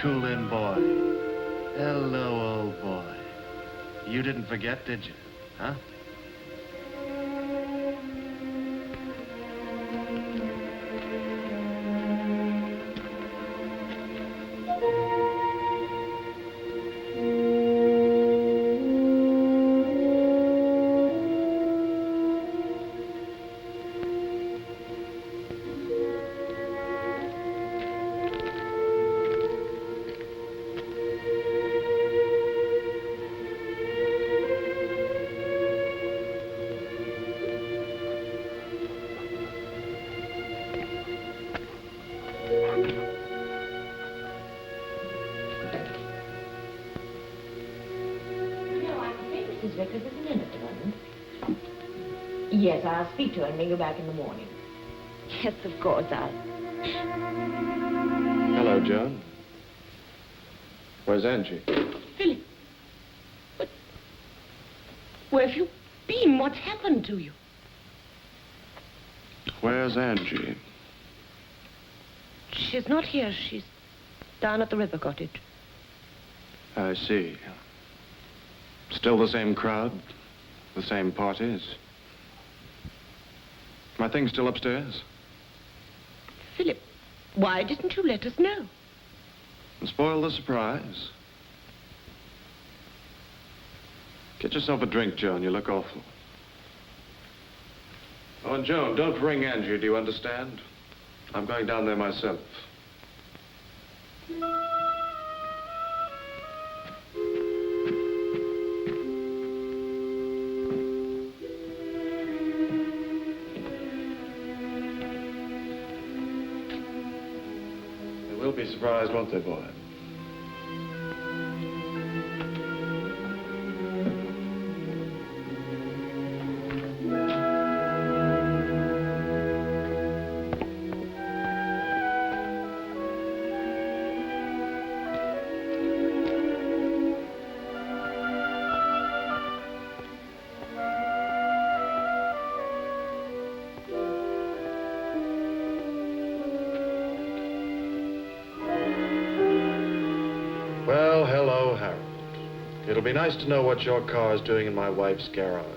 cool-in boy. Hello, old boy. You didn't forget, did you? Huh? Yes, I'll speak to her and bring you back in the morning. Yes, of course, Hello, Joan. Where's Angie? Philip. But where have you been? What's happened to you? Where's Angie? She's not here. She's down at the river cottage. I see. Still the same crowd? The same parties? My things still upstairs? Philip, why didn't you let us know? And spoil the surprise. Get yourself a drink, Joan. You look awful. Oh, and Joan, don't ring Angie, do you understand? I'm going down there myself. They will be surprised, won't they, boy? Well, hello, Harold. It'll be nice to know what your car's doing in my wife's garage.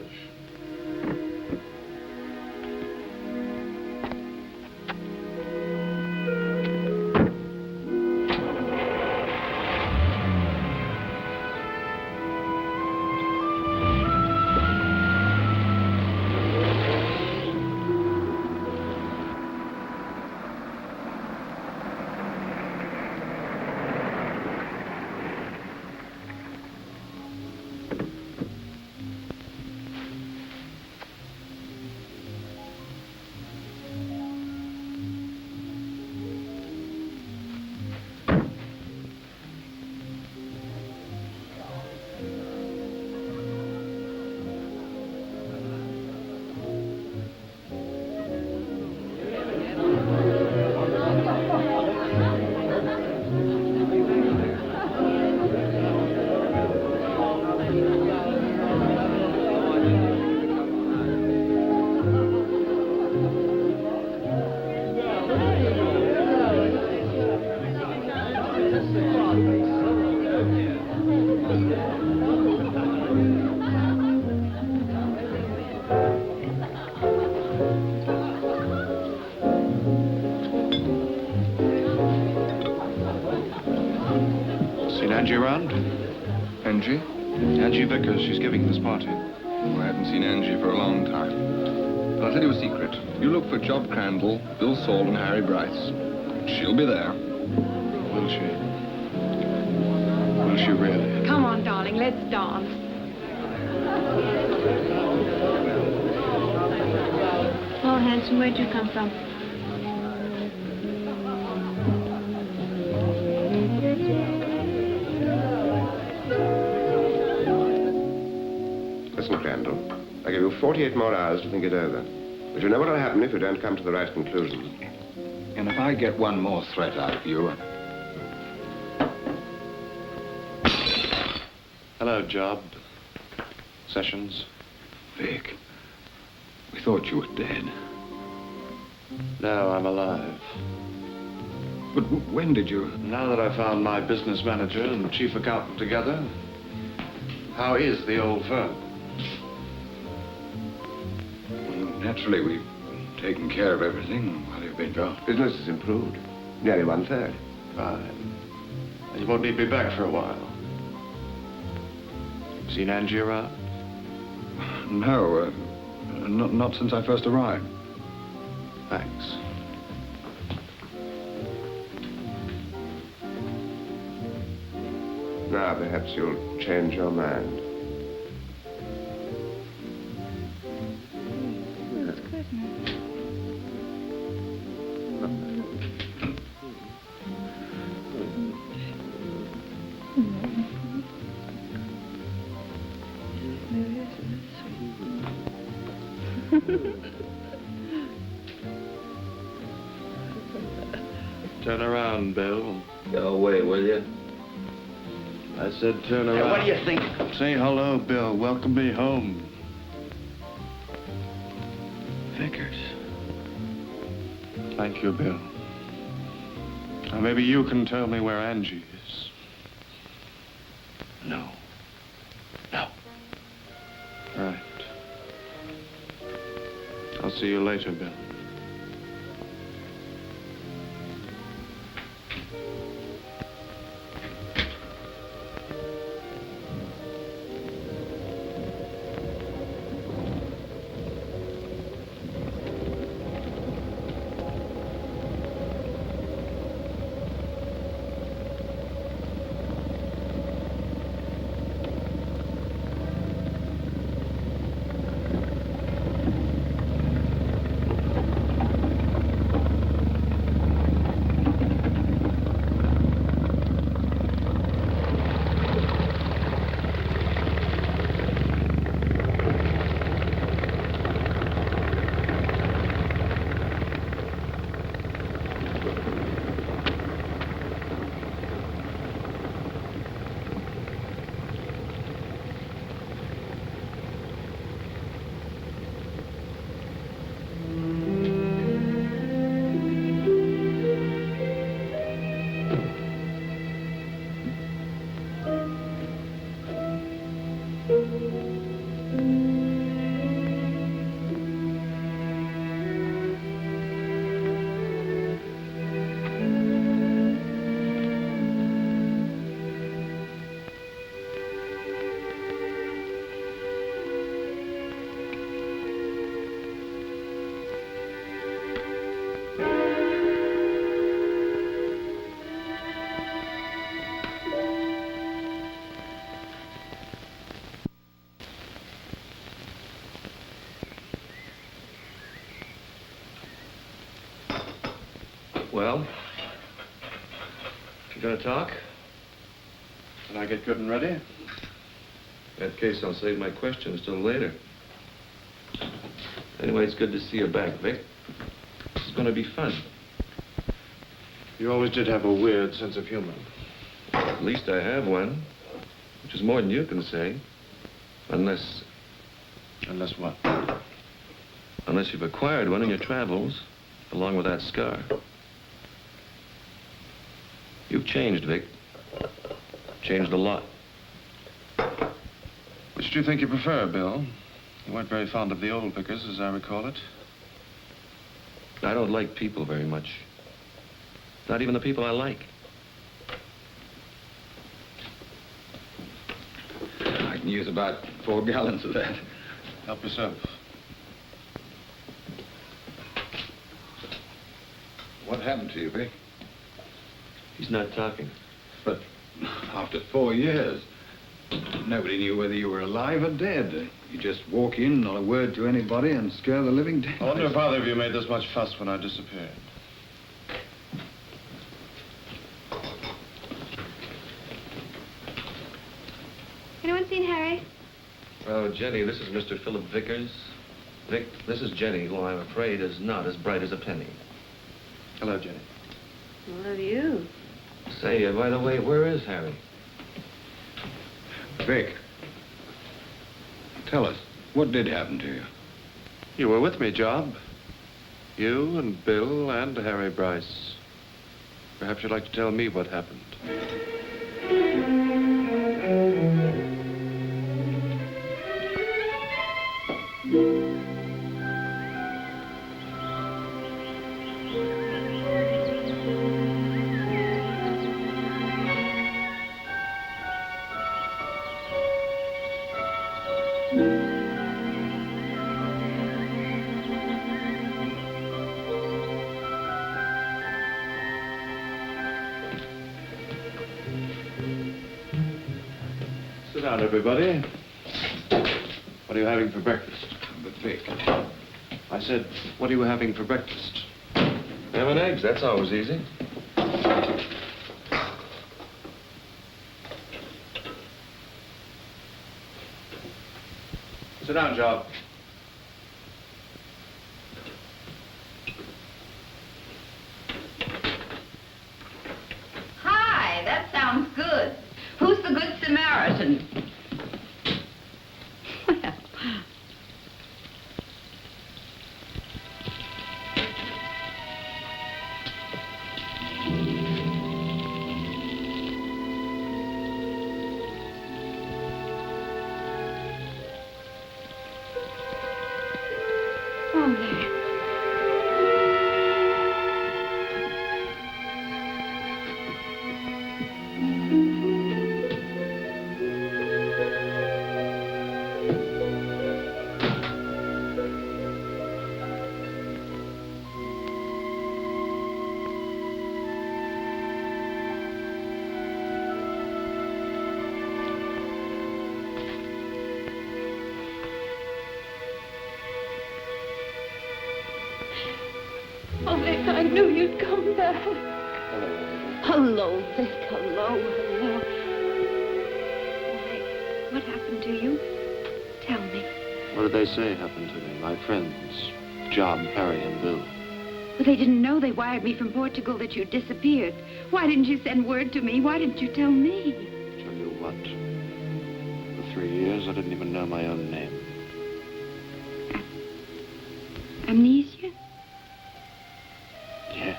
Seen Angie around? Angie? Angie Vickers, she's giving this party. Oh, I haven't seen Angie for a long time. But I'll tell you a secret. You look for Job Crandall, Bill Saul, and Harry Bryce. She'll be there. Will she? Will she really? Come on, darling, let's dance. Oh, handsome, where'd you come from? Listen, Crandall, I give you 48 more hours to think it over. But you know what'll happen if you don't come to the right conclusion. And if I get one more threat out of you... Hello, Job. Sessions. Vic, we thought you were dead. No, I'm alive. But when did you? Now that I found my business manager and chief accountant together, how is the old firm? Well, naturally, we've taken care of everything while you've been gone. Business has improved. Nearly 1/3. Fine. You won't need me back for a while. Seen Angie around? No, not since I first arrived. Thanks. Now perhaps you'll change your mind. That's good, man. Turn around, Bill. Go away, will you? I said turn around. Hey, what do you think? Say hello, Bill. Welcome me home. Vickers. Thank you, Bill. Now, maybe you can tell me where Angie is. No. No. Right. I'll see you later, Bill. Well, you gonna talk? Can I get good and ready? In that case, I'll save my questions till later. Anyway, it's good to see you back, Vic. This is gonna be fun. You always did have a weird sense of humor. At least I have one, which is more than you can say. Unless what? Unless you've acquired one in your travels, along with that scar. You've changed, Vic. Changed a lot. Which do you think you prefer, Bill? You weren't very fond of the old Vickers, as I recall it. I don't like people very much. Not even the people I like. I can use about 4 gallons of that. Help yourself. What happened to you, Vic? He's not talking. But after 4 years, nobody knew whether you were alive or dead. You just walk in, not a word to anybody, and scare the living dead. I wonder if either of you made this much fuss when I disappeared. Anyone seen Harry? Oh, Jenny, this is Mr. Philip Vickers. Vic, this is Jenny, who I'm afraid is not as bright as a penny. Hello, Jenny. What of you? Say, by the way, where is Harry? Vic, tell us, what did happen to you? You were with me, Job. You and Bill and Harry Bryce. Perhaps you'd like to tell me what happened. Sit down, everybody. What are you having for breakfast? The thick. I said, what are you having for breakfast? Ham and eggs, that's always easy. Sit down, Job. Hi, that sounds good. Who's the Good Samaritan? Well, oh, there. Oh, Vic, I knew you'd come back. Hello, Vic. Hello, hello. Oh, Vic, what happened to you? Tell me. What did they say happened to me? My friends, Job, Harry, and Bill. Well, they didn't know. They wired me from Portugal that you disappeared. Why didn't you send word to me? Why didn't you tell me? Tell you what, for 3 years I didn't even know my own name. Amnesia? Yeah.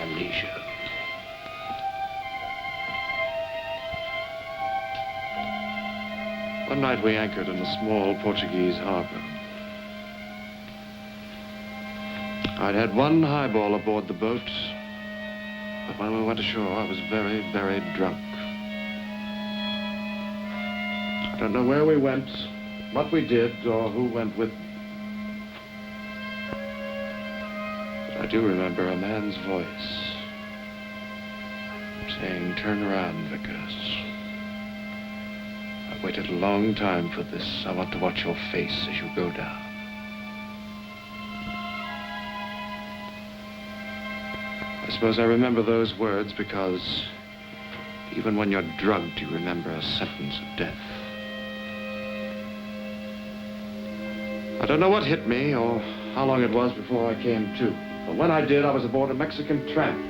Amnesia. One night we anchored in a small Portuguese harbor. I'd had one highball aboard the boat, but when we went ashore, I was very, very drunk. I don't know where we went, what we did, or who went with me. But I do remember a man's voice saying, "Turn around, Vickers. I've waited a long time for this. I want to watch your face as you go down." I suppose I remember those words because even when you're drugged, you remember a sentence of death. I don't know what hit me or how long it was before I came to. But when I did, I was aboard a Mexican tramp.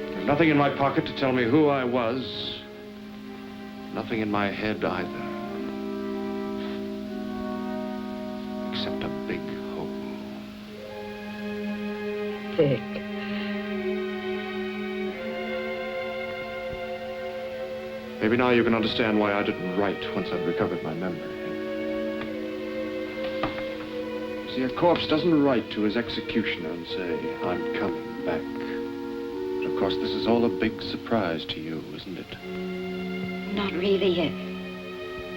There was nothing in my pocket to tell me who I was. Nothing in my head either. Except a big hole. Vic. Maybe now you can understand why I didn't write once I'd recovered my memory. See, a corpse doesn't write to his executioner and say, "I'm coming back." But of course, this is all a big surprise to you, isn't it? Not really.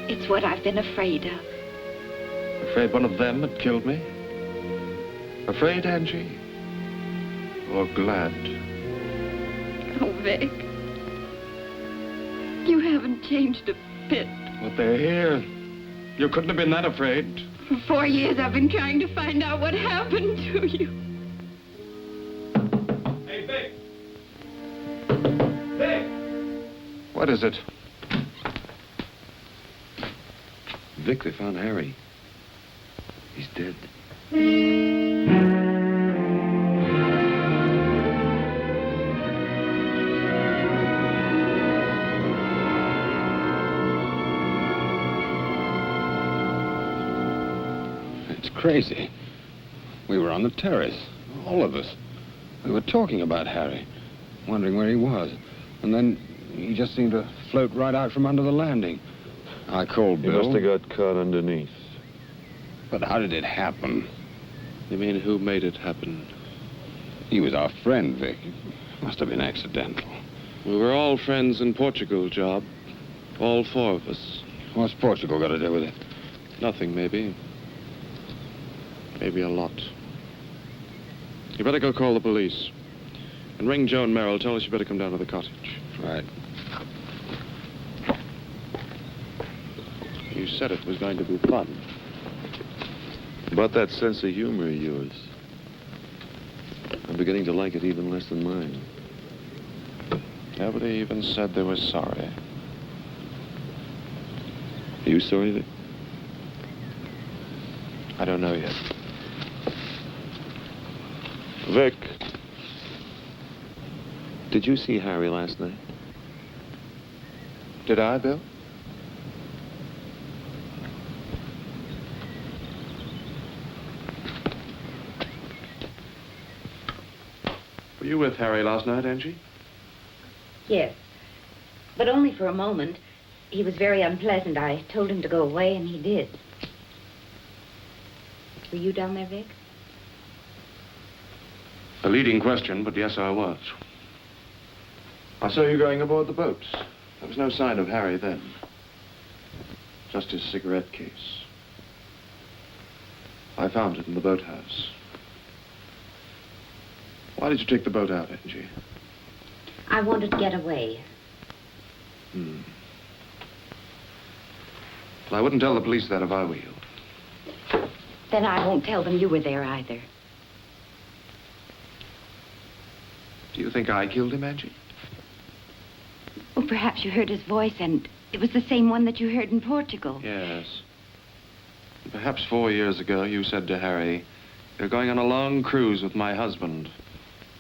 It's what I've been afraid of. Afraid one of them had killed me? Afraid, Angie? Or glad? Oh, Vic. You haven't changed a bit. But they're here. You couldn't have been that afraid. For 4 years, I've been trying to find out what happened to you. Hey, Vic! Vic! What is it? Vic, they found Harry. He's dead. It's crazy. We were on the terrace. Oh, All of us. We were talking about Harry, wondering where he was. And then he just seemed to float right out from under the landing. I called Bill. He must have got caught underneath. But how did it happen? You mean who made it happen? He was our friend, Vic. It must have been accidental. We were all friends in Portugal, Job. All 4 of us. What's Portugal got to do with it? Nothing, maybe. Maybe a lot. You better go call the police. And ring Joan Merrill. Tell her she better come down to the cottage. Right. You said it was going to be fun. About that sense of humor of yours. I'm beginning to like it even less than mine. Nobody even said they were sorry. Are you sorry, Vic? I don't know yet. Vic, did you see Harry last night? Did I, Bill? Were you with Harry last night, Angie? Yes, but only for a moment. He was very unpleasant. I told him to go away, and he did. Were you down there, Vic? A leading question, but yes, I was. I saw you going aboard the boat. There was no sign of Harry then. Just his cigarette case. I found it in the boathouse. Why did you take the boat out, Angie? I wanted to get away. Well, I wouldn't tell the police that if I were you. Then I won't tell them you were there either. Do you think I killed him, Angie? Well, perhaps you heard his voice, and it was the same one that you heard in Portugal. Yes. Perhaps 4 years ago, you said to Harry, "You're going on a long cruise with my husband.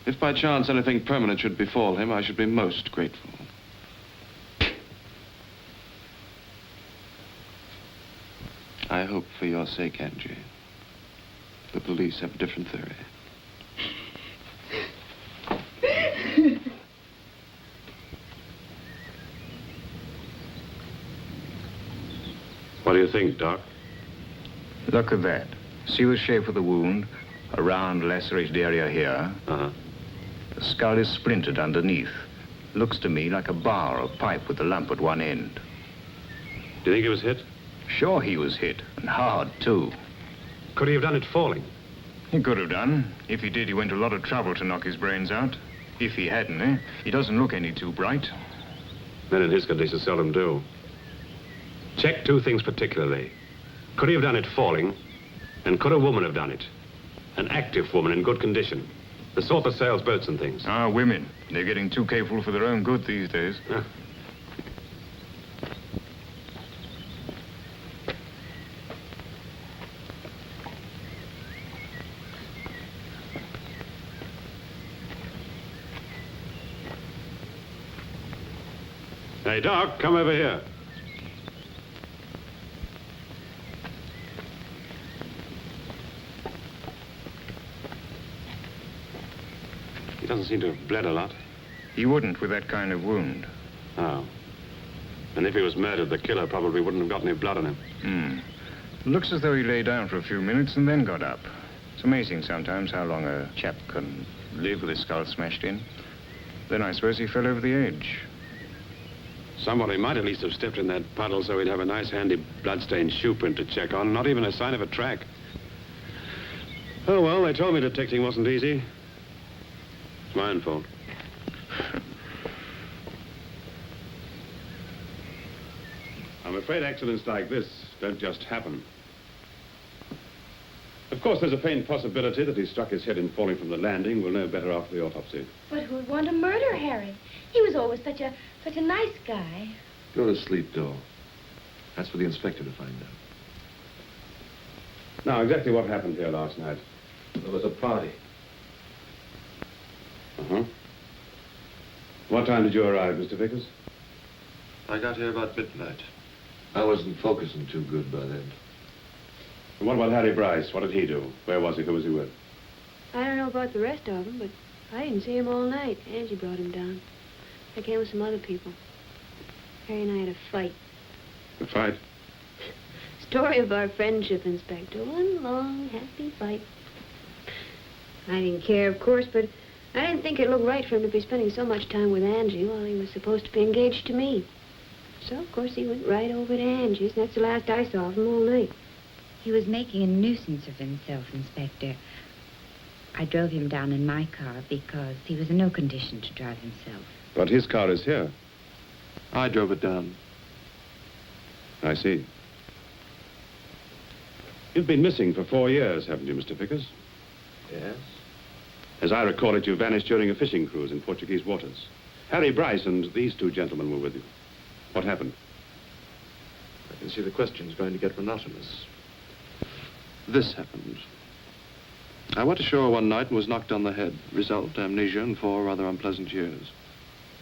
If by chance anything permanent should befall him, I should be most grateful." I hope for your sake, Angie, the police have a different theory. What do you think, Doc? Look at that. See the shape of the wound? A round lacerated area here. Uh-huh. The skull is splintered underneath. Looks to me like a bar or pipe with a lump at one end. Do you think he was hit? Sure he was hit, and hard, too. Could he have done it falling? He could have done. If he did, he went to a lot of trouble to knock his brains out. If he hadn't, He doesn't look any too bright. Men in his condition seldom do. Check 2 things particularly. Could he have done it falling? And could a woman have done it? An active woman in good condition. The sort that sails boats and things. Ah, women. They're getting too capable for their own good these days. Huh. Hey, Doc, come over here. He doesn't seem to have bled a lot. He wouldn't with that kind of wound. Oh. And if he was murdered, the killer probably wouldn't have got any blood on him. Looks as though he lay down for a few minutes and then got up. It's amazing sometimes how long a chap can live with his skull smashed in. Then I suppose he fell over the edge. Somebody might at least have stepped in that puddle so he'd have a nice handy bloodstained shoe print to check on. Not even a sign of a track. Oh, well, they told me detecting wasn't easy. It's my own fault. I'm afraid accidents like this don't just happen. Of course, there's a faint possibility that he struck his head in falling from the landing. We'll know better after the autopsy. But who'd want to murder Harry? He was always such a nice guy. Go to sleep, Dole. That's for the inspector to find out. Now, exactly what happened here last night? There was a party. Uh-huh. What time did you arrive, Mr. Vickers? I got here about midnight. I wasn't focusing too good by then. And what about Harry Bryce? What did he do? Where was he? Who was he with? I don't know about the rest of them, but I didn't see him all night. Angie brought him down. I came with some other people. Harry and I had a fight. A fight? Story of our friendship, Inspector. One long, happy fight. I didn't care, of course, but I didn't think it looked right for him to be spending so much time with Angie while he was supposed to be engaged to me. So, of course, he went right over to Angie's, and that's the last I saw of him all night. He was making a nuisance of himself, Inspector. I drove him down in my car because he was in no condition to drive himself. But his car is here. I drove it down. I see. You've been missing for 4 years, haven't you, Mr. Vickers? Yes? As I recall it, you vanished during a fishing cruise in Portuguese waters. Harry Bryce and these 2 gentlemen were with you. What happened? I can see the question's going to get monotonous. This happened. I went ashore one night and was knocked on the head. Result, amnesia and 4 rather unpleasant years.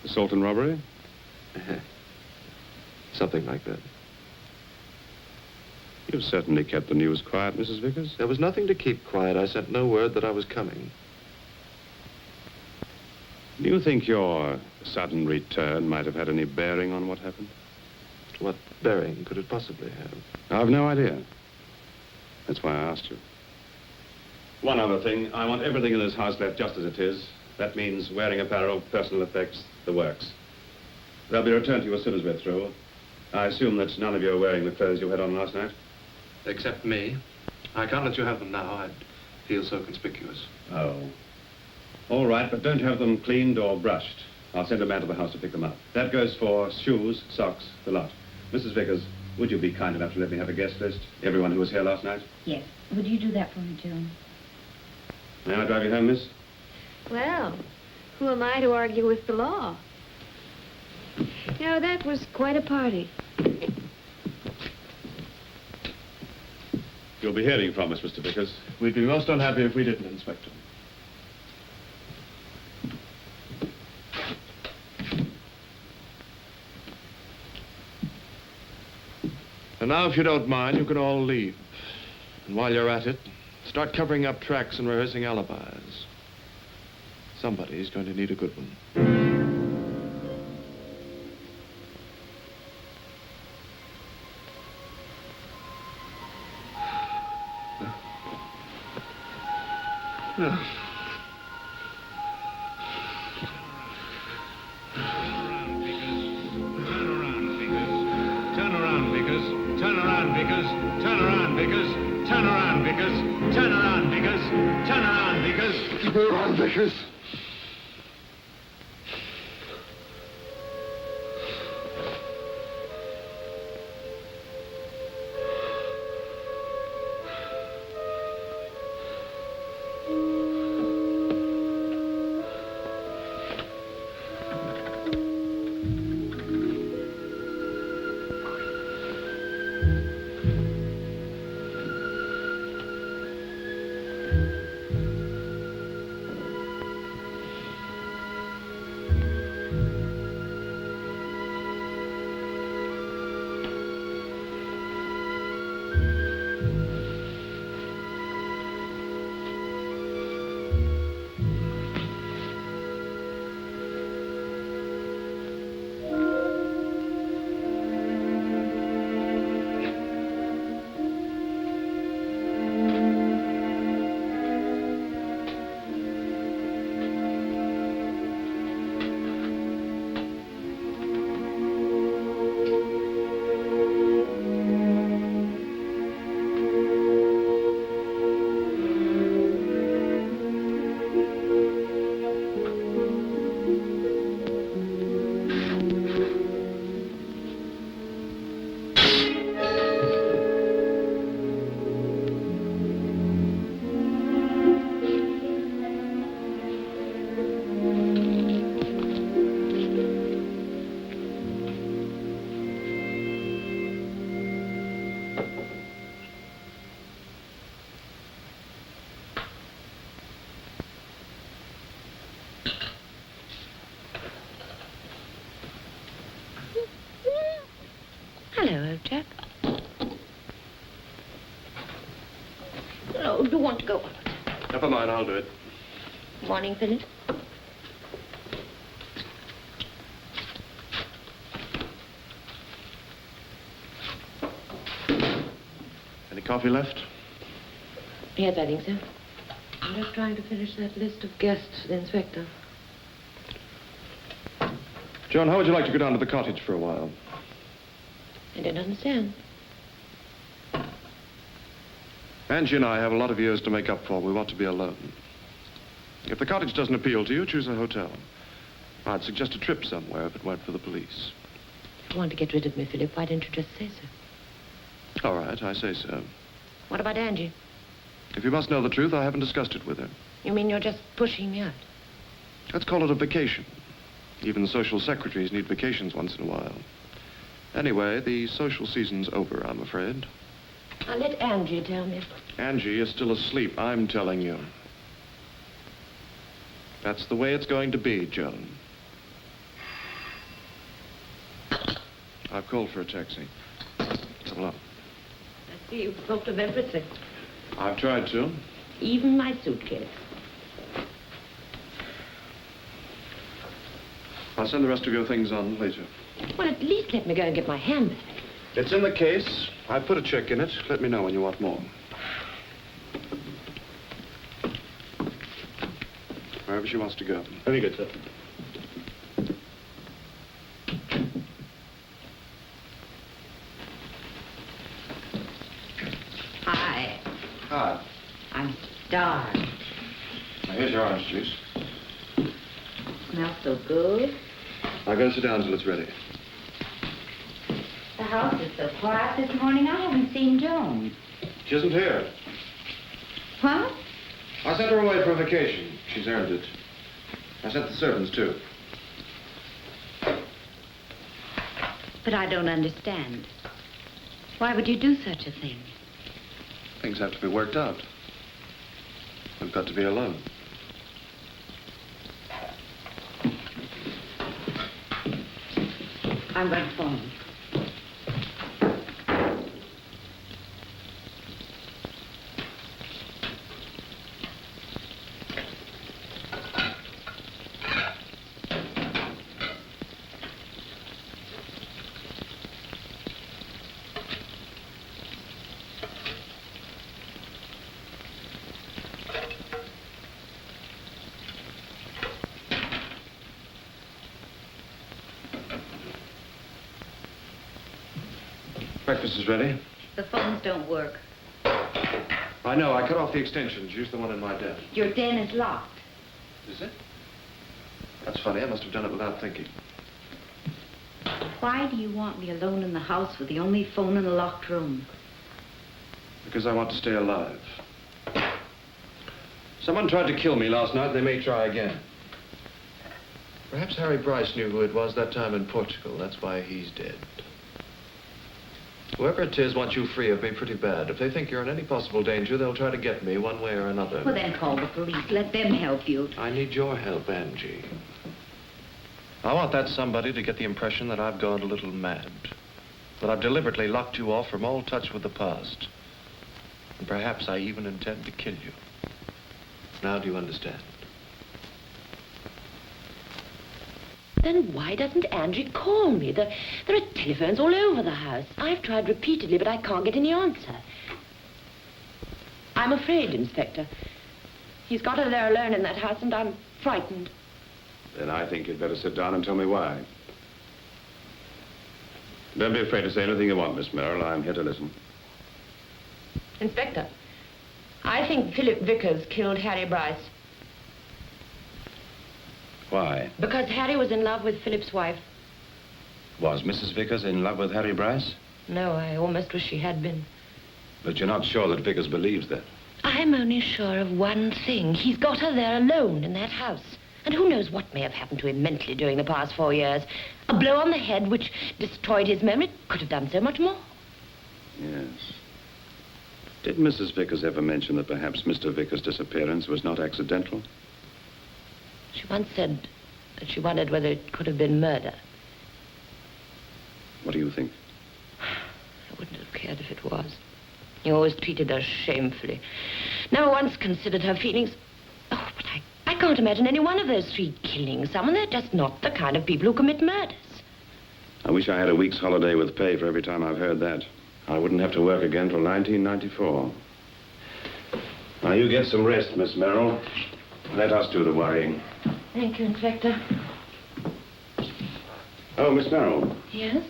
Assault and robbery? Something like that. You've certainly kept the news quiet, Mrs. Vickers. There was nothing to keep quiet. I sent no word that I was coming. Do you think your sudden return might have had any bearing on what happened? What bearing could it possibly have? I've no idea. That's why I asked you. One other thing. I want everything in this house left just as it is. That means wearing apparel, personal effects, the works. They'll be returned to you as soon as we're through. I assume that none of you are wearing the clothes you had on last night? Except me. I can't let you have them now. I'd feel so conspicuous. Oh. All right, but don't have them cleaned or brushed. I'll send a man to the house to pick them up. That goes for shoes, socks, the lot. Mrs. Vickers, would you be kind enough to let me have a guest list? Everyone who was here last night? Yes. Would you do that for me, John? May I drive you home, miss? Well, who am I to argue with the law? You know, that was quite a party. You'll be hearing from us, Mr. Vickers. We'd be most unhappy if we didn't, Inspector. And now, if you don't mind, you can all leave. And while you're at it, start covering up tracks and rehearsing alibis. Somebody's going to need a good one. Hello, old chap. No, do you want to go out? Never mind, I'll do it. Morning, Philip. Any coffee left? Yes, I think so. I'm just trying to finish that list of guests, the inspector. John, how would you like to go down to the cottage for a while? I don't understand. Angie and I have a lot of years to make up for. We want to be alone. If the cottage doesn't appeal to you, choose a hotel. I'd suggest a trip somewhere if it weren't for the police. If you want to get rid of me, Philip, why don't you just say so? All right, I say so. What about Angie? If you must know the truth, I haven't discussed it with her. You mean you're just pushing me out? Let's call it a vacation. Even social secretaries need vacations once in a while. Anyway, the social season's over, I'm afraid. I'll let Angie tell me. Angie is still asleep, I'm telling you. That's the way it's going to be, Joan. I've called for a taxi. Hello. I see you've thought of everything. I've tried to. Even my suitcase. I'll send the rest of your things on later. Well, at least let me go and get my handbag. It's in the case. I put a check in it. Let me know when you want more. Wherever she wants to go. Very good, sir. Hi. Hi. I'm starved. Now, here's your orange juice. Smells so good. I'll go sit down until it's ready. The house is so quiet this morning, I haven't seen Joan. She isn't here. What? I sent her away for a vacation. She's earned it. I sent the servants, too. But I don't understand. Why would you do such a thing? Things have to be worked out. We've got to be alone. I'm going to phone. Breakfast is ready. The phones don't work. I know. I cut off the extensions. Use the one in my den. Your den is locked. Is it? That's funny. I must have done it without thinking. Why do you want me alone in the house with the only phone in the locked room? Because I want to stay alive. Someone tried to kill me last night. They may try again. Perhaps Harry Bryce knew who it was that time in Portugal. That's why he's dead. Whoever it is wants you free of me pretty bad. If they think you're in any possible danger, they'll try to get me one way or another. Well, then call the police. Let them help you. I need your help, Angie. I want that somebody to get the impression that I've gone a little mad. That I've deliberately locked you off from all touch with the past. And perhaps I even intend to kill you. Now do you understand? Then why doesn't Angie call me? There are telephones all over the house. I've tried repeatedly, but I can't get any answer. I'm afraid, Inspector. He's got her there alone in that house, and I'm frightened. Then I think you'd better sit down and tell me why. Don't be afraid to say anything you want, Miss Merrill. I'm here to listen. Inspector, I think Philip Vickers killed Harry Bryce. Why? Because Harry was in love with Philip's wife. Was Mrs. Vickers in love with Harry Bryce? No, I almost wish she had been. But you're not sure that Vickers believes that. I'm only sure of one thing. He's got her there alone in that house. And who knows what may have happened to him mentally during the past 4 years. A blow on the head which destroyed his memory could have done so much more. Yes. Did Mrs. Vickers ever mention that perhaps Mr. Vickers' disappearance was not accidental? She once said that she wondered whether it could have been murder. What do you think? I wouldn't have cared if it was. He always treated her shamefully. Never once considered her feelings. Oh, but I can't imagine any one of those three killing someone. They're just not the kind of people who commit murders. I wish I had a week's holiday with pay for every time I've heard that. I wouldn't have to work again till 1994. Now, you get some rest, Miss Merrill. Let us do the worrying. Thank you, Inspector. Oh, Miss Merrill. Yes?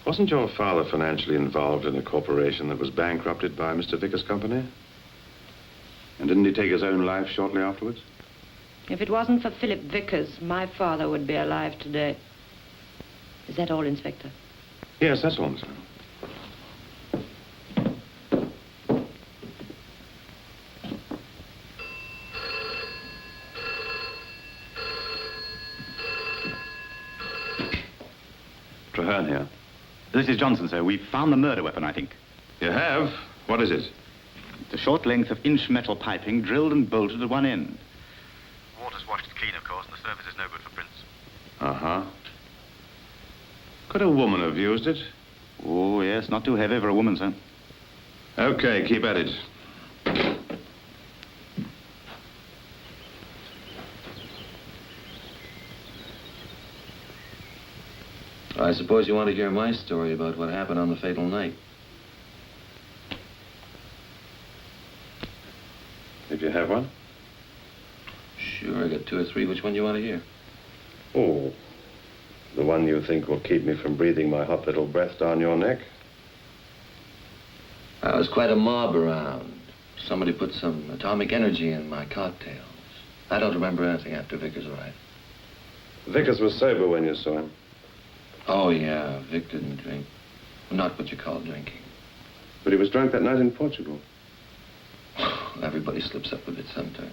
Wasn't your father financially involved in a corporation that was bankrupted by Mr. Vickers' company? And didn't he take his own life shortly afterwards? If it wasn't for Philip Vickers, my father would be alive today. Is that all, Inspector? Yes, that's all, Miss Merrill. Traherne here. This is Johnson, sir. We've found the murder weapon, I think. You have? What is it? It's a short length of inch metal piping drilled and bolted at one end. Water's washed it clean, of course, and the surface is no good for prints. Uh-huh. Could a woman have used it? Oh, yes, not too heavy for a woman, sir. Okay, keep at it. I suppose you want to hear my story about what happened on the fatal night. If you have one. Sure, I got 2 or 3. Which one do you want to hear? Oh, the one you think will keep me from breathing my hot little breath down your neck? There was quite a mob around. Somebody put some atomic energy in my cocktails. I don't remember anything after Vickers arrived. Vickers was sober when you saw him. Oh, yeah, Vic didn't drink. Not what you call drinking. But he was drunk that night in Portugal. Everybody slips up a bit sometime.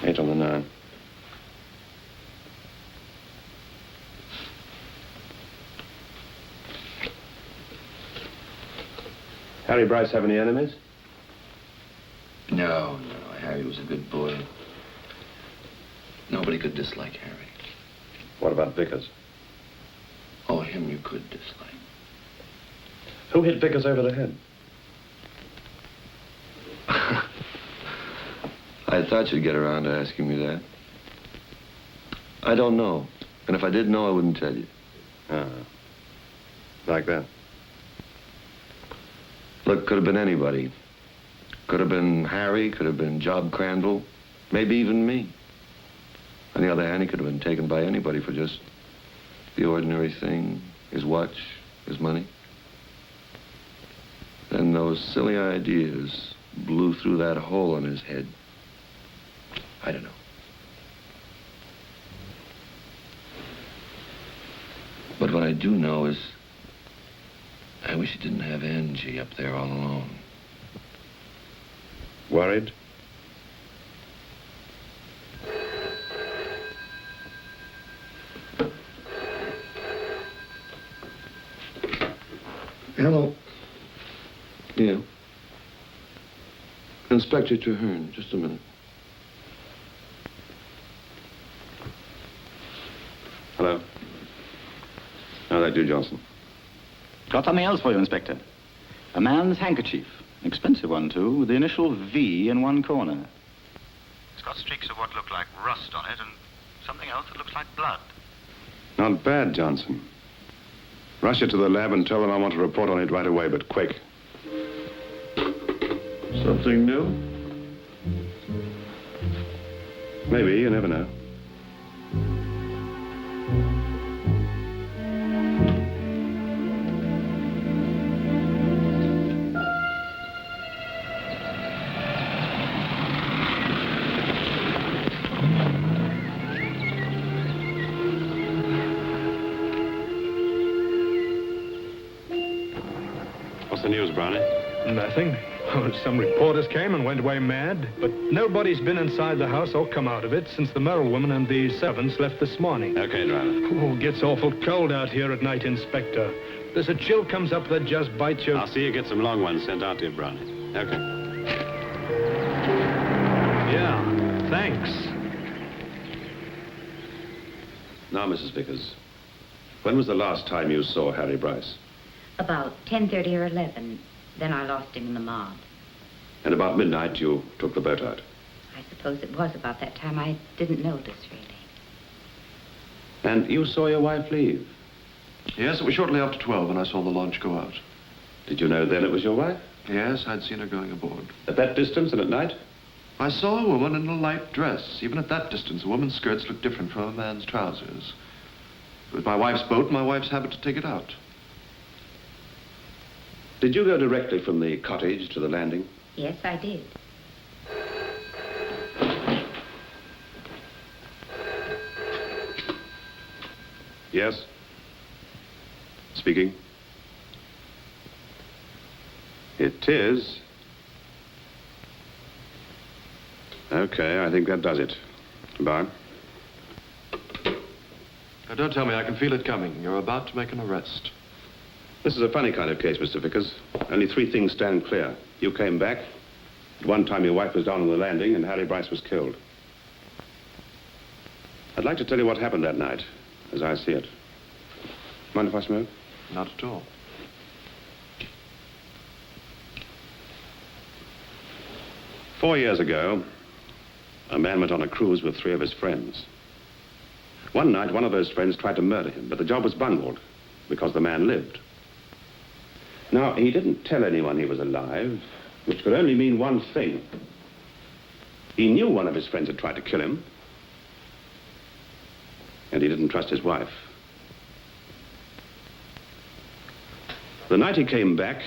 Eight on the 9. Harry Bryce have any enemies? No, Harry was a good boy. Nobody could dislike Harry. What about Vickers? Oh, him you could dislike. Who hit Vickers over the head? I thought you'd get around to asking me that. I don't know. And if I did know, I wouldn't tell you. Ah. Like that? Look, could have been anybody. Could have been Harry, could have been Job Crandall, maybe even me. On the other hand, he could have been taken by anybody for just the ordinary thing, his watch, his money. Then those silly ideas blew through that hole in his head. I don't know. But what I do know is I wish he didn't have Angie up there all alone. Worried? Hello. Yeah. Inspector Traherne, just a minute. Hello. How'd that do, Johnson? Got something else for you, Inspector. A man's handkerchief. An expensive one, too, with the initial V in one corner. It's got streaks of what look like rust on it and something else that looks like blood. Not bad, Johnson. Rush it to the lab and tell them I want to report on it right away, but quick. Something new? Maybe, you never know. What's the news, Brownie? Nothing. Oh, some reporters came and went away mad, but nobody's been inside the house or come out of it since the Merrill woman and the servants left this morning. Okay, driver. Oh, it gets awful cold out here at night, Inspector. There's a chill comes up that just bites you. I'll see you get some long ones sent out to you, Brownie. Okay. Yeah, thanks. Now, Mrs. Vickers, when was the last time you saw Harry Bryce? About 10:30 or 11. Then I lost him in the mob. And about midnight, you took the boat out. I suppose it was about that time. I didn't notice, really. And you saw your wife leave? Yes, it was shortly after 12 when I saw the launch go out. Did you know then it was your wife? Yes, I'd seen her going aboard. At that distance and at night? I saw a woman in a light dress. Even at that distance, a woman's skirts look different from a man's trousers. It was my wife's boat and my wife's habit to take it out. Did you go directly from the cottage to the landing? Yes, I did. Yes? Speaking. It is. Okay, I think that does it. Goodbye. Now, don't tell me. I can feel it coming. You're about to make an arrest. This is a funny kind of case, Mr. Vickers. Only three things stand clear. You came back. At one time, your wife was down on the landing, and Harry Bryce was killed. I'd like to tell you what happened that night, as I see it. Mind if I smoke? Not at all. Four years ago, a man went on a cruise with three of his friends. One night, one of those friends tried to murder him, but the job was bungled because the man lived. Now, he didn't tell anyone he was alive, which could only mean one thing. He knew one of his friends had tried to kill him, and he didn't trust his wife. The night he came back,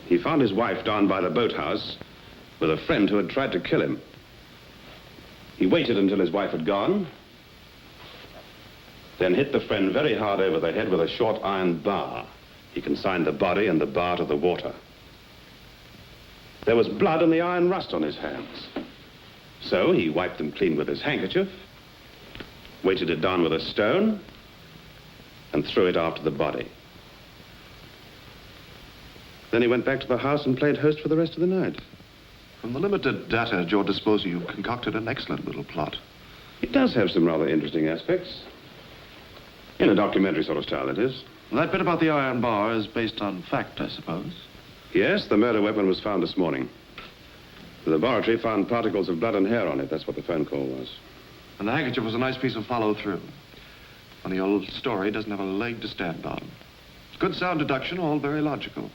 he found his wife down by the boathouse with a friend who had tried to kill him. He waited until his wife had gone, then hit the friend very hard over the head with a short iron bar. He consigned the body and the bar to the water. There was blood and the iron rust on his hands. So he wiped them clean with his handkerchief, weighted it down with a stone, and threw it after the body. Then he went back to the house and played host for the rest of the night. From the limited data at your disposal, you've concocted an excellent little plot. It does have some rather interesting aspects. In a documentary sort of style, it is. That bit about the iron bar is based on fact, I suppose. Yes, the murder weapon was found this morning. The laboratory found particles of blood and hair on it. That's what the phone call was. And the handkerchief was a nice piece of follow-through. Funny old story doesn't have a leg to stand on. It's good sound deduction, all very logical.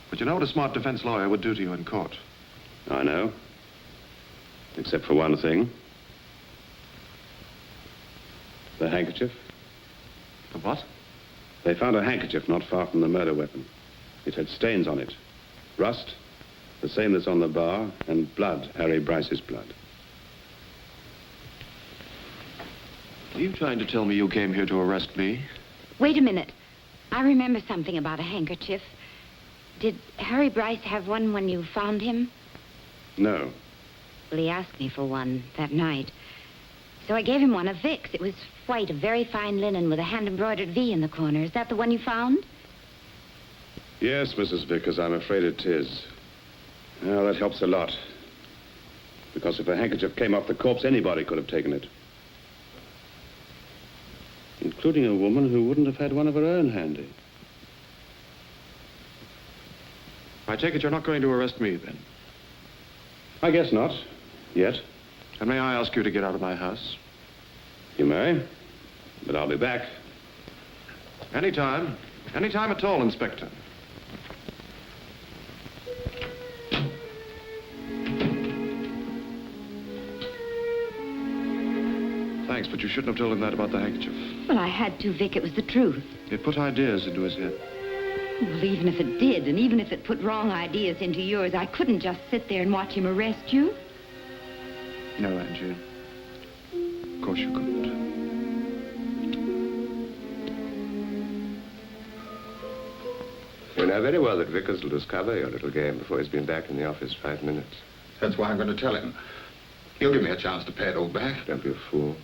But you know what a smart defense lawyer would do to you in court? I know. Except for one thing. The handkerchief. The what? They found a handkerchief not far from the murder weapon. It had stains on it. Rust, the same that's on the bar, and blood, Harry Bryce's blood. Are you trying to tell me you came here to arrest me? Wait a minute. I remember something about a handkerchief. Did Harry Bryce have one when you found him? No. Well, he asked me for one that night. So I gave him one of Vic's. It was white, a very fine linen with a hand-embroidered V in the corner. Is that the one you found? Yes, Mrs. Vickers, I'm afraid it is. Well, that helps a lot. Because if a handkerchief came off the corpse, anybody could have taken it. Including a woman who wouldn't have had one of her own handy. I take it you're not going to arrest me, then? I guess not. Yet. And may I ask you to get out of my house? You may. But I'll be back. Anytime. Anytime at all, Inspector. Thanks, but you shouldn't have told him that about the handkerchief. Well, I had to, Vic. It was the truth. It put ideas into his head. Well, even if it did, and even if it put wrong ideas into yours, I couldn't just sit there and watch him arrest you. No, Angie. Of course you couldn't. You know very well that Vickers will discover your little game before he's been back in the office 5 minutes. That's why I'm going to tell him. He'll give me a chance to pay it all back. Don't be a fool.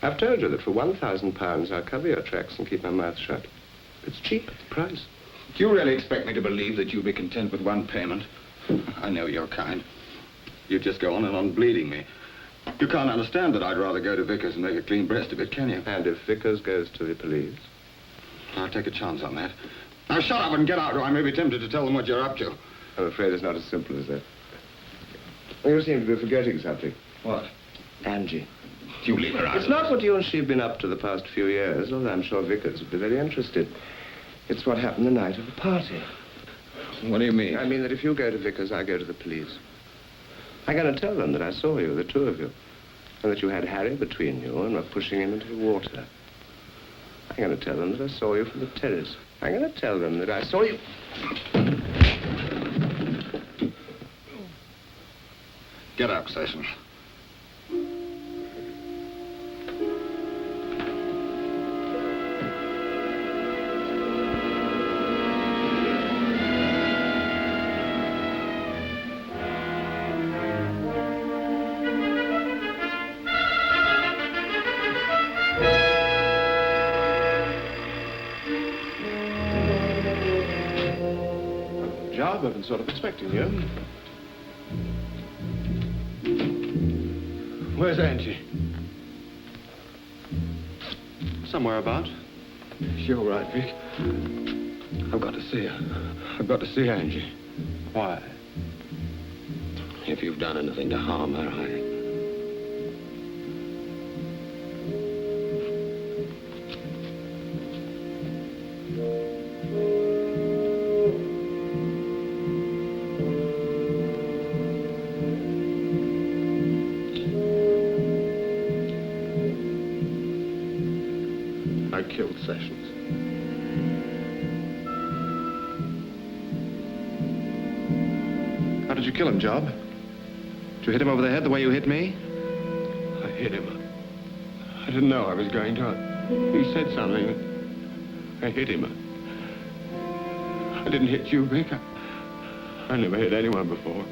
I've told you that for £1,000 I'll cover your tracks and keep my mouth shut. It's cheap, it's the price. Do you really expect me to believe that you'll be content with one payment? I know your kind. You just go on and on bleeding me. You can't understand that I'd rather go to Vickers and make a clean breast of it, can you? And if Vickers goes to the police? I'll take a chance on that. Now shut up and get out, or I may be tempted to tell them what you're up to. I'm afraid it's not as simple as that. You seem to be forgetting something. What? Angie. You leave her out. It's not what you and she have been up to the past few years, although I'm sure Vickers would be very interested. It's what happened the night of the party. What do you mean? I mean that if you go to Vickers, I go to the police. I'm going to tell them that I saw you, the two of you, and that you had Harry between you and were pushing him into the water. I'm going to tell them that I saw you from the terrace. I'm going to tell them that I saw you... Get up, Sessions. Job, I've been sort of expecting you. Where's Angie? Somewhere about. You're right, Vic. I've got to see her. I've got to see Angie. Why? If you've done anything to harm her, I killed Sessions. How did you kill him, Job? Did you hit him over the head the way you hit me? I hit him. I didn't know I was going to. He said something. I hit him. I didn't hit you, Vic. I never hit anyone before.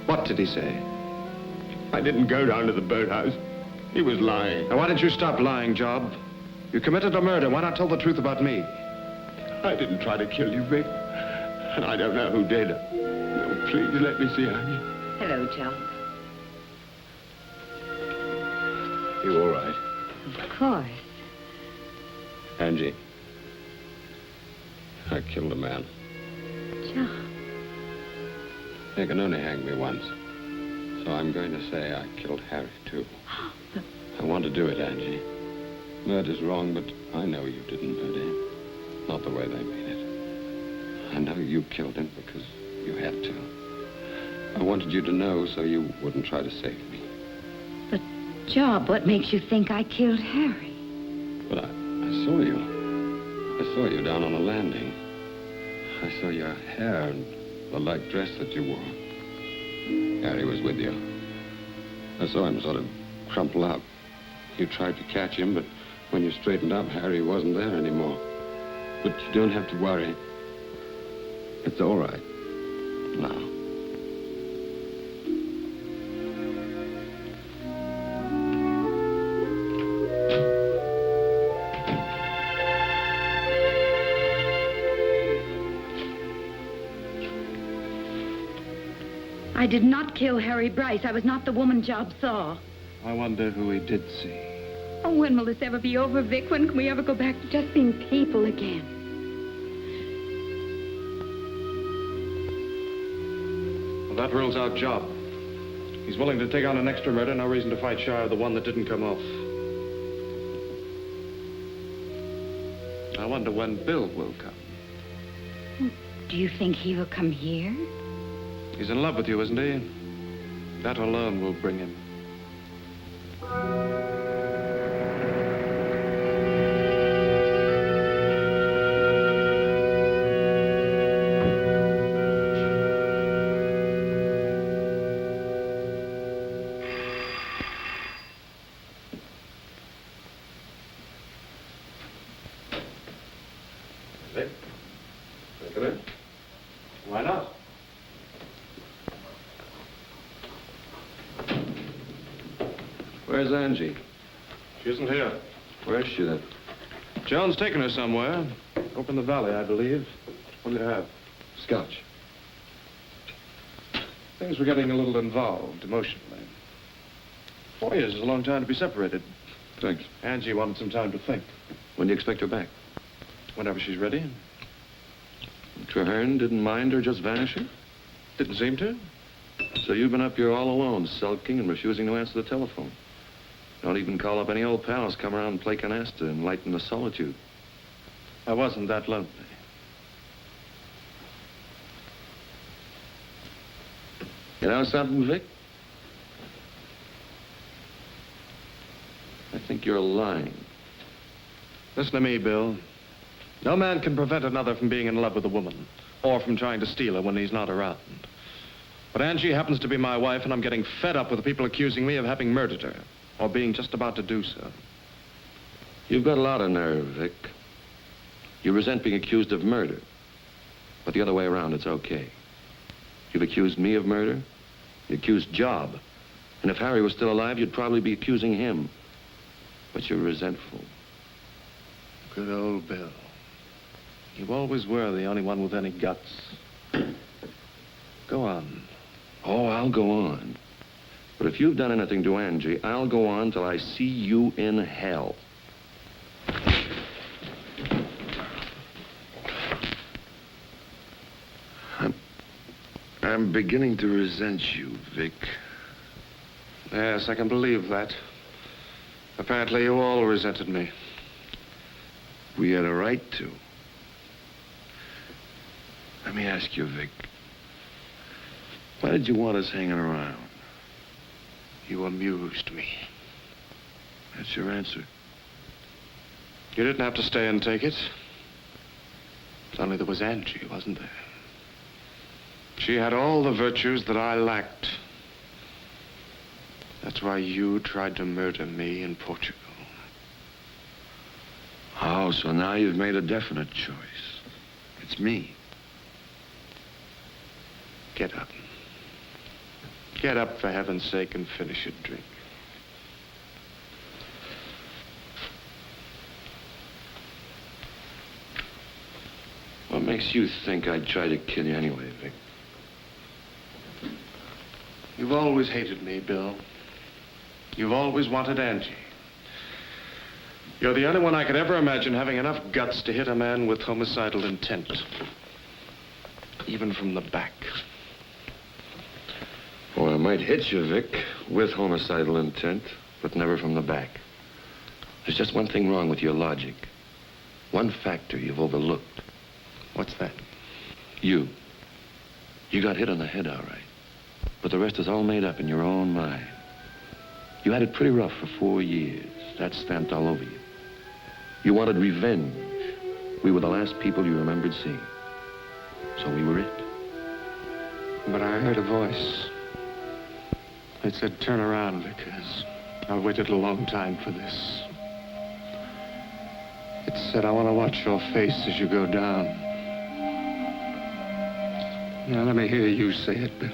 What did he say? I didn't go down to the boathouse. He was lying. Now, why don't you stop lying, Job? You committed a murder. Why not tell the truth about me? I didn't try to kill you, Vic. And I don't know who did. No, please, let me see Angie. Hello, Job. You all right? Of course. Angie. I killed a man. Job. They can only hang me once. So I'm going to say I killed Harry, too. I want to do it, Angie. Murder's wrong, but I know you didn't murder him. Not the way they mean it. I know you killed him because you had to. I wanted you to know so you wouldn't try to save me. But, Job, what makes you think I killed Harry? But I saw you. I saw you down on the landing. I saw your hair and the light dress that you wore. Harry was with you. I saw him sort of crumple up. You tried to catch him, but when you straightened up, Harry wasn't there anymore. But you don't have to worry. It's all right. Now. I did not kill Harry Bryce. I was not the woman Job saw. I wonder who he did see. Oh, when will this ever be over, Vic? When can we ever go back to just being people again? Well, that rules out Job. He's willing to take on an extra murder, no reason to fight shy of the one that didn't come off. I wonder when Bill will come. Do you think he will come here? He's in love with you, isn't he? That alone will bring him. Vic? Come in. Why not? Where's Angie? She isn't here. Where's she then? John's taken her somewhere. Up in the valley, I believe. What do you have? Scotch. Things were getting a little involved emotionally. 4 years is a long time to be separated. Thanks. Angie wanted some time to think. When do you expect her back? Whenever she's ready. Traherne didn't mind her just vanishing? Didn't seem to. So you've been up here all alone, sulking and refusing to answer the telephone. Don't even call up any old pals, come around and play canasta to enlighten the solitude. I wasn't that lonely. You know something, Vic? I think you're lying. Listen to me, Bill. No man can prevent another from being in love with a woman or from trying to steal her when he's not around. But Angie happens to be my wife, and I'm getting fed up with the people accusing me of having murdered her or being just about to do so. You've got a lot of nerve, Vic. You resent being accused of murder. But the other way around, it's okay. You've accused me of murder. You accused Job. And if Harry was still alive, you'd probably be accusing him. But you're resentful. Good old Bill. You always were the only one with any guts. Go on. Oh, I'll go on. But if you've done anything to Angie, I'll go on till I see you in hell. I'm beginning to resent you, Vic. Yes, I can believe that. Apparently, you all resented me. We had a right to. Let me ask you, Vic. Why did you want us hanging around? You amused me. That's your answer. You didn't have to stay and take it. Only there was Angie, wasn't there? She had all the virtues that I lacked. That's why you tried to murder me in Portugal. Oh, so now you've made a definite choice. It's me. Get up. Get up, for heaven's sake, and finish your drink. What makes you think I'd try to kill you anyway, Vic? You've always hated me, Bill. You've always wanted Angie. You're the only one I could ever imagine having enough guts to hit a man with homicidal intent. Even from the back. Well, I might hit you, Vic, with homicidal intent, but never from the back. There's just one thing wrong with your logic. One factor you've overlooked. What's that? You. You got hit on the head, all right. But the rest is all made up in your own mind. You had it pretty rough for 4 years. That's stamped all over you. You wanted revenge. We were the last people you remembered seeing. So we were it. But I heard a voice. It said, turn around, Vickers. I've waited a long time for this. It said, I want to watch your face as you go down. Now, let me hear you say it, Bill.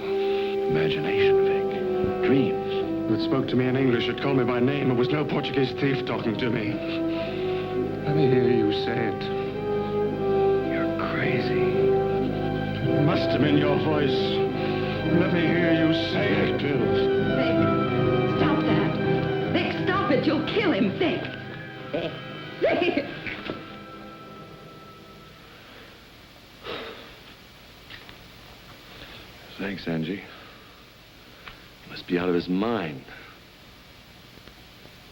Imagination, Vic. Dreams. It spoke to me in English. It called me by name. It was no Portuguese thief talking to me. Let me hear you say it. You're crazy. It must have been your voice. Let me hear you say it, Bill. Vic, stop that. Vic, stop it. You'll kill him, Vic. Vic. Vic. Thanks, Angie. Must be out of his mind.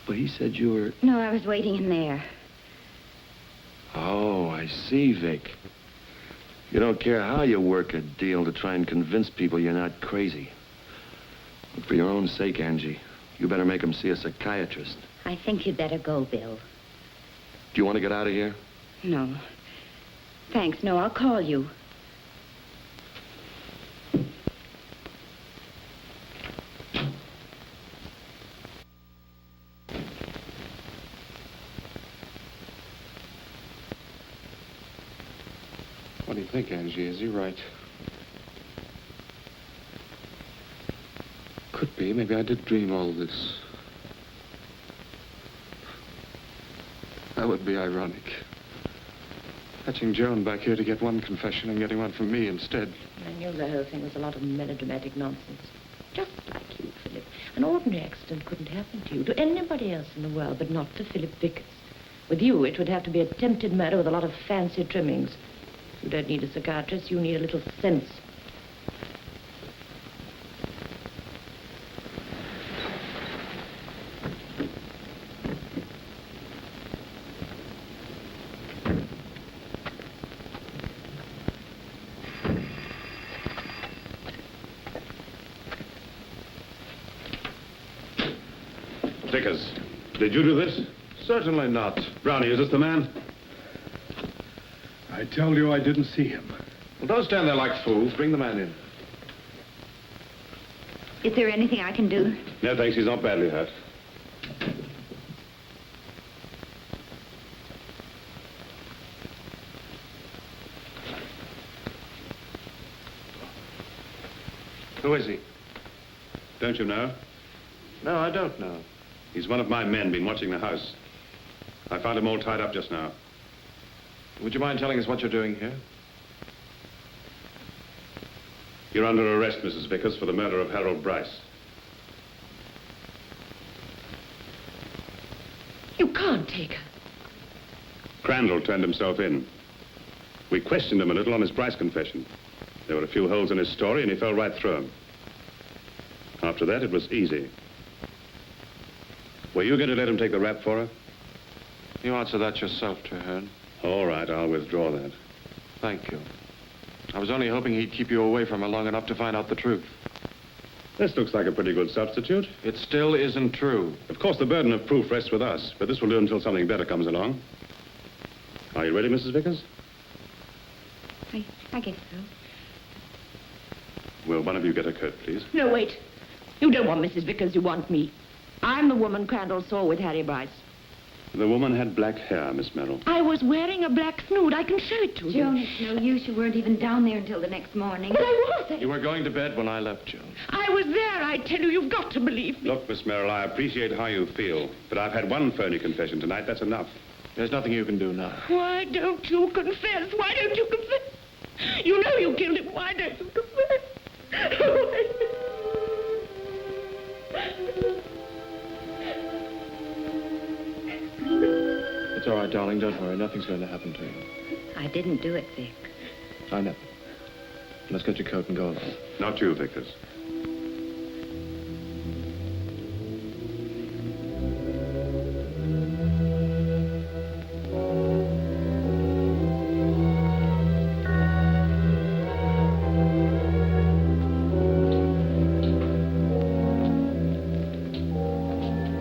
But he said you were... No, I was waiting in there. Oh, I see, Vic. You don't care how you work a deal to try and convince people you're not crazy. But for your own sake, Angie, you better make them see a psychiatrist. I think you'd better go, Bill. Do you want to get out of here? No. Thanks, no, I'll call you. What do you think, Angie? Is he right? Could be. Maybe I did dream all this. That would be ironic. Fetching Joan back here to get one confession and getting one from me instead. I knew the whole thing was a lot of melodramatic nonsense. Just like you, Philip. An ordinary accident couldn't happen to you, to anybody else in the world, but not to Philip Vickers. With you, it would have to be attempted murder with a lot of fancy trimmings. You don't need a psychiatrist. You need a little sense. Vickers, did you do this? Certainly not. Brownie, is this the man? I tell you I didn't see him. Well, don't stand there like fools. Bring the man in. Is there anything I can do? No, thanks. He's not badly hurt. Who is he? Don't you know? No, I don't know. He's one of my men, been watching the house. I found him all tied up just now. Would you mind telling us what you're doing here? You're under arrest, Mrs. Vickers, for the murder of Harold Bryce. You can't take her. Crandall turned himself in. We questioned him a little on his Bryce confession. There were a few holes in his story, and he fell right through them. After that, it was easy. Were you going to let him take the rap for her? You answer that yourself, Traherne. All right, I'll withdraw that. Thank you. I was only hoping he'd keep you away from her long enough to find out the truth. This looks like a pretty good substitute. It still isn't true. Of course, the burden of proof rests with us, but this will do until something better comes along. Are you ready, Mrs. Vickers? I guess so. Will one of you get a coat, please? No, wait. You don't want Mrs. Vickers, you want me. I'm the woman Crandall saw with Harry Bryce. The woman had black hair, Miss Merrill. I was wearing a black snood. I can show it to you. Joan, it's no use. You weren't even down there until the next morning. But I wasn't. You were going to bed when I left, Joan. I was there, I tell you. You've got to believe me. Look, Miss Merrill, I appreciate how you feel, but I've had one phony confession tonight. That's enough. There's nothing you can do now. Why don't you confess? Why don't you confess? You know you killed him. Why don't you confess? It's all right, darling. Don't worry. Nothing's going to happen to you. I didn't do it, Vic. I know. Let's get your coat and go along. Not you, Vickers.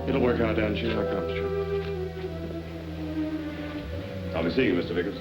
It'll work out, Angie. I promise you. I'll be seeing you, Mr. Vickers.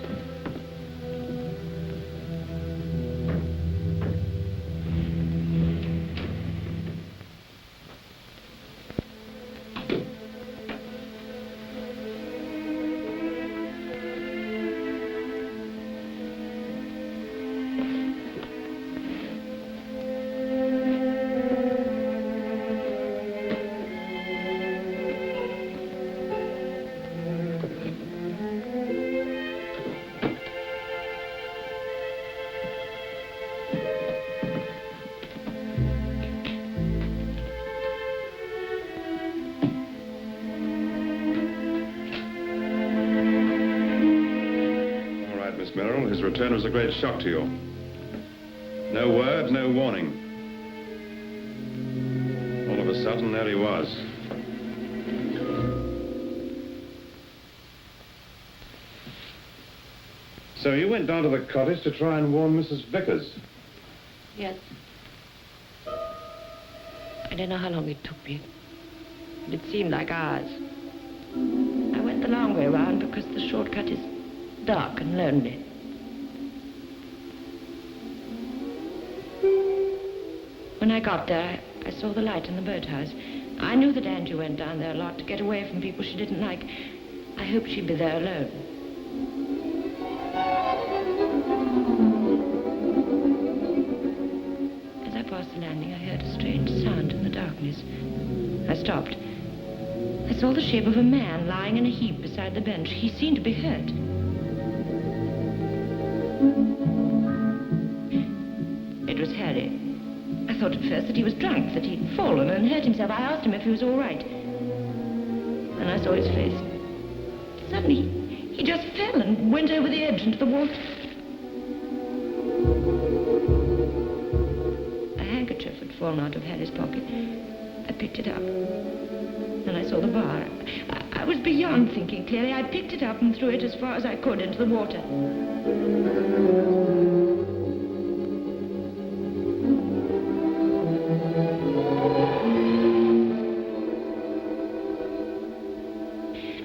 His return was a great shock to you. No word, no warning. All of a sudden, there he was. So you went down to the cottage to try and warn Mrs. Vickers? Yes. I don't know how long it took me, but it seemed like hours. I went the long way around because the shortcut is dark and lonely. When I got there, I saw the light in the boathouse. I knew that Angie went down there a lot to get away from people she didn't like. I hoped she'd be there alone. As I passed the landing, I heard a strange sound in the darkness. I stopped. I saw the shape of a man lying in a heap beside the bench. He seemed to be hurt. It was Harry. I thought at first that he was drunk, that he'd fallen and hurt himself. I asked him if he was all right. Then I saw his face. Suddenly, he just fell and went over the edge into the water. fallen out of Harry's pocket. I picked it up. Then I saw the bar. I was beyond thinking clearly. I picked it up and threw it as far as I could into the water.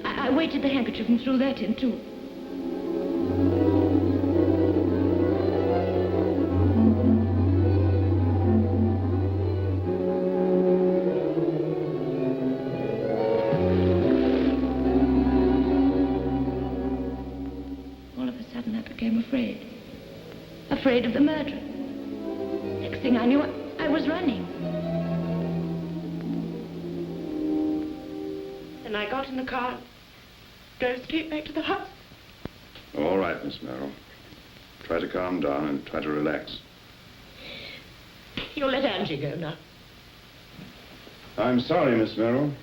I weighted the handkerchief and threw that in, too. Afraid of the murderer. Next thing I knew, I was running. Then I got in the car and drove straight back to the house. All right, Miss Merrill. Try to calm down and try to relax. You'll let Angie go now. I'm sorry, Miss Merrill.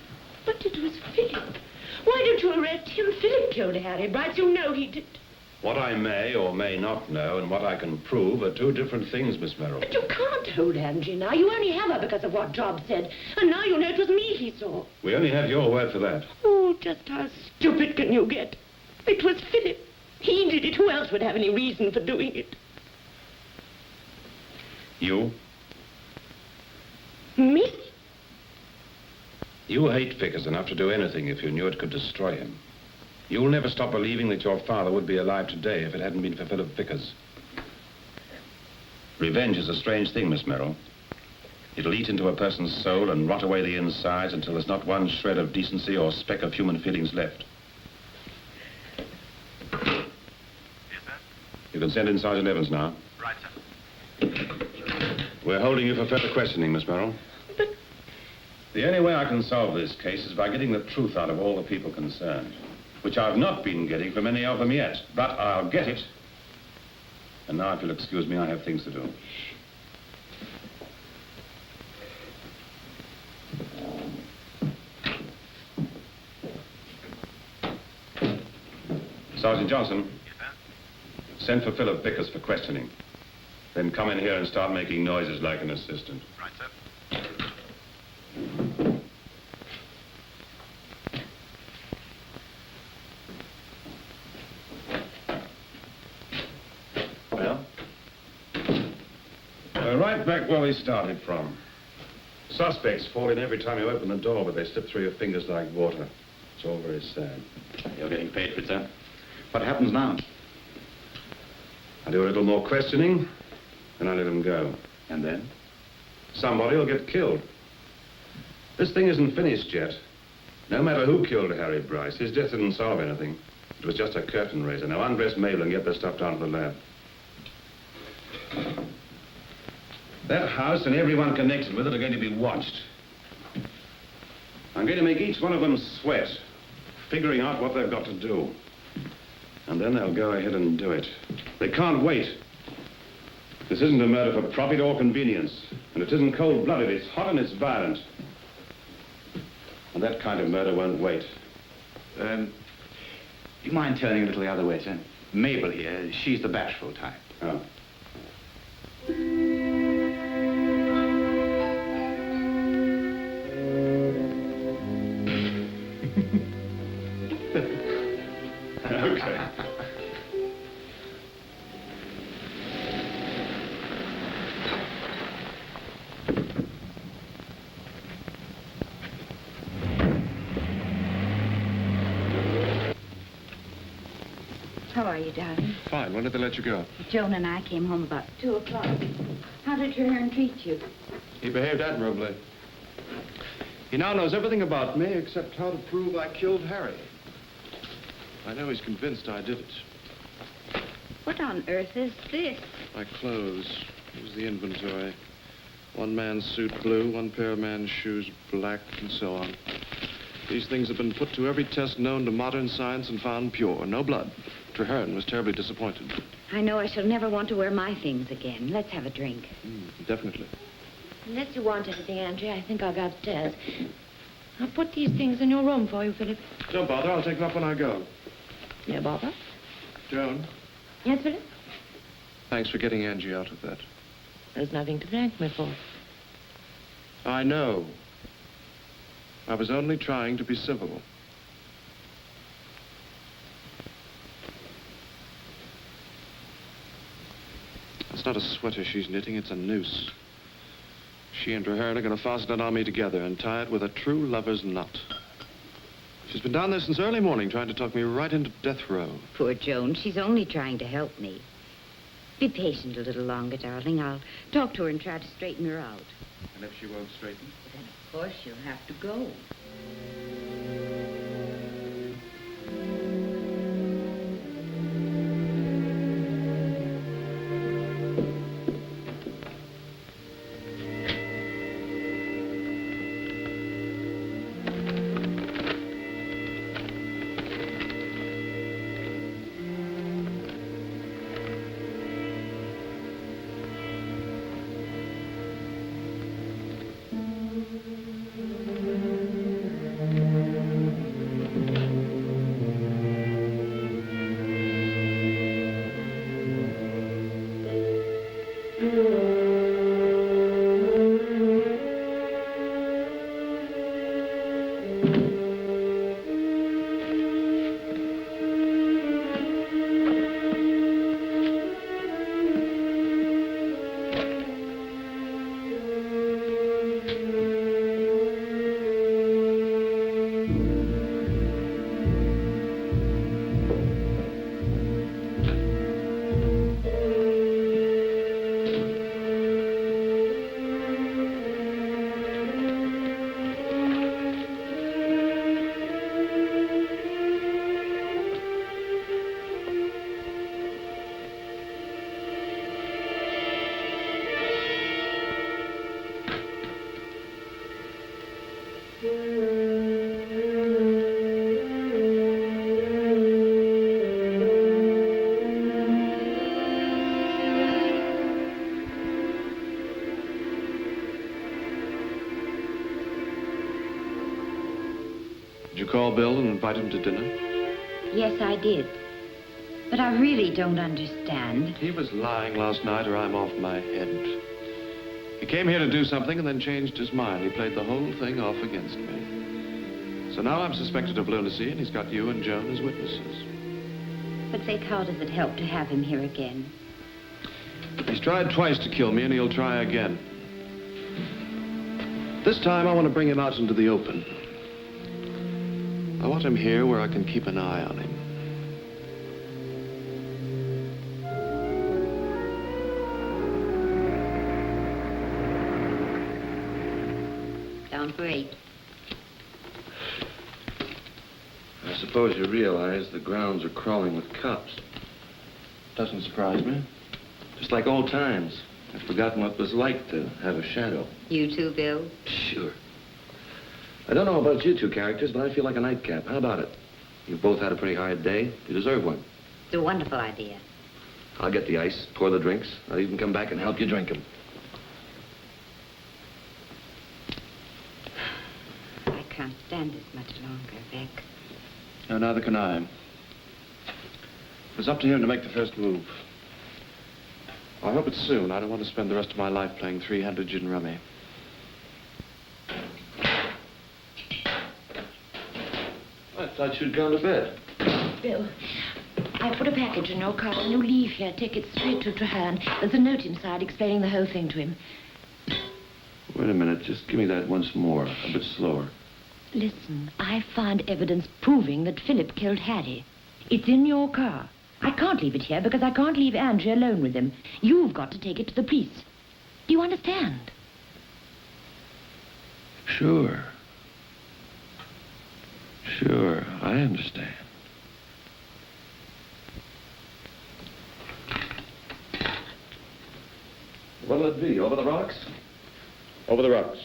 But it was Philip. Why don't you arrest him? Philip killed Harry Bright. You know he did. What I may or may not know and what I can prove are two different things, Miss Merrill. But you can't hold Angie now. You only have her because of what Job said. And now you know it was me he saw. We only have your word for that. Oh, just how stupid can you get? It was Philip. He did it. Who else would have any reason for doing it? You? Me? You hate Vickers enough to do anything if you knew it could destroy him. You'll never stop believing that your father would be alive today if it hadn't been for Philip Vickers. Revenge is a strange thing, Miss Merrill. It'll eat into a person's soul and rot away the insides until there's not one shred of decency or speck of human feelings left. Yes, sir? You can send in Sergeant Evans now. Right, sir. We're holding you for further questioning, Miss Merrill. But... The only way I can solve this case is by getting the truth out of all the people concerned, which I've not been getting from any of them yet, but I'll get it. And now, if you'll excuse me, I have things to do. Sergeant Johnson. Yes, sir? Send for Philip Vickers for questioning. Then come in here and start making noises like an assistant. Right, sir. We're right back where we started from. Suspects fall in every time you open the door, but they slip through your fingers like water. It's all very sad. You're getting paid for it, sir. What happens now? I do a little more questioning, and I let them go. And then? Somebody will get killed. This thing isn't finished yet. No matter who killed Harry Bryce, his death didn't solve anything. It was just a curtain raiser. Now undress Mabel and get their stuff down to the lab. That house and everyone connected with it are going to be watched. I'm going to make each one of them sweat, figuring out what they've got to do. And then they'll go ahead and do it. They can't wait. This isn't a murder for profit or convenience. And it isn't cold-blooded. It's hot and it's violent. And that kind of murder won't wait. Do you mind turning a little the other way, sir? Mabel here, she's the bashful type. Oh. Okay. How are you, darling? Fine. When did they let you go? Joan and I came home about 2 o'clock. How did Traherne treat you? He behaved admirably. He now knows everything about me except how to prove I killed Harry. I know he's convinced I did it. What on earth is this? My clothes. Here's the inventory. One man's suit blue, one pair of man's shoes black, and so on. These things have been put to every test known to modern science and found pure. No blood. Traherne was terribly disappointed. I know I shall never want to wear my things again. Let's have a drink. Definitely. Unless you want anything, Angie, I think I'll go upstairs. I'll put these things in your room for you, Philip. Don't bother. I'll take them up when I go. No bother. Joan. Yes, Philip? Thanks for getting Angie out of that. There's nothing to thank me for. I know. I was only trying to be civil. It's not a sweater she's knitting, it's a noose. She and Traherne are going to fasten it on me together and tie it with a true lover's knot. She's been down there since early morning trying to talk me right into death row. Poor Joan, she's only trying to help me. Be patient a little longer, darling. I'll talk to her and try to straighten her out. And if she won't straighten? Then, of course, she'll have to go. Did you call Bill and invite him to dinner? Yes, I did. But I really don't understand. He was lying last night or I'm off my head. He came here to do something and then changed his mind. He played the whole thing off against me. So now I'm suspected of lunacy and he's got you and Joan as witnesses. But, Vic, how does it help to have him here again? He's tried twice to kill me and he'll try again. This time I want to bring him out into the open. I want him here where I can keep an eye on him. Sounds great. I suppose you realize the grounds are crawling with cops. Doesn't surprise me. Just like old times. I've forgotten what it was like to have a shadow. You too, Bill? Sure. I don't know about you two characters, but I feel like a nightcap. How about it? You've both had a pretty hard day. You deserve one. It's a wonderful idea. I'll get the ice, pour the drinks. I'll even come back and help you drink them. I can't stand this much longer, Vic. No, neither can I. It was up to him to make the first move. I hope it's soon. I don't want to spend the rest of my life playing three-handed gin rummy. I thought you'd gone to bed. Bill, I put a package in your car. When you leave here, take it straight to Traherne. There's a note inside explaining the whole thing to him. Wait a minute. Just give me that once more. A bit slower. Listen, I found evidence proving that Philip killed Harry. It's in your car. I can't leave it here because I can't leave Angie alone with him. You've got to take it to the police. Do you understand? Sure. Sure, I understand. What'll it be, over the rocks? Over the rocks.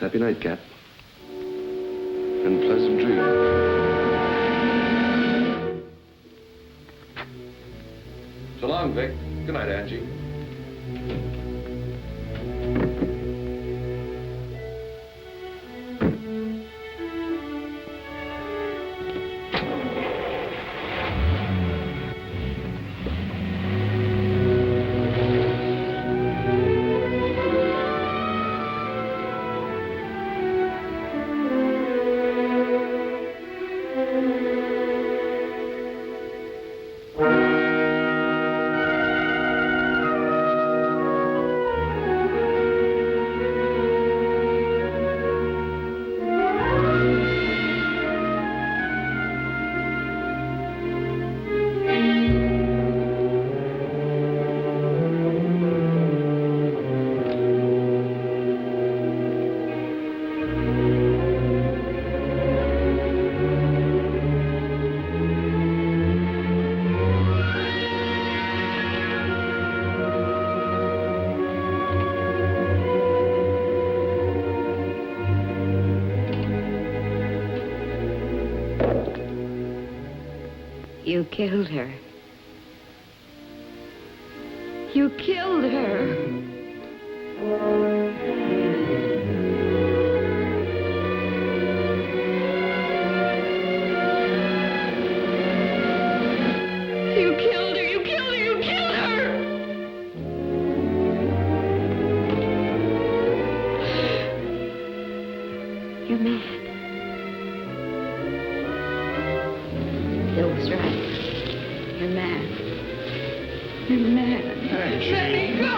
Happy night, Cap. And pleasant dreams. So long, Vic. Good night, Angie. You killed her. You killed her. You killed her. You killed her. You killed her. You're mad. Bill was right. You're mad. You're mad. Let me go!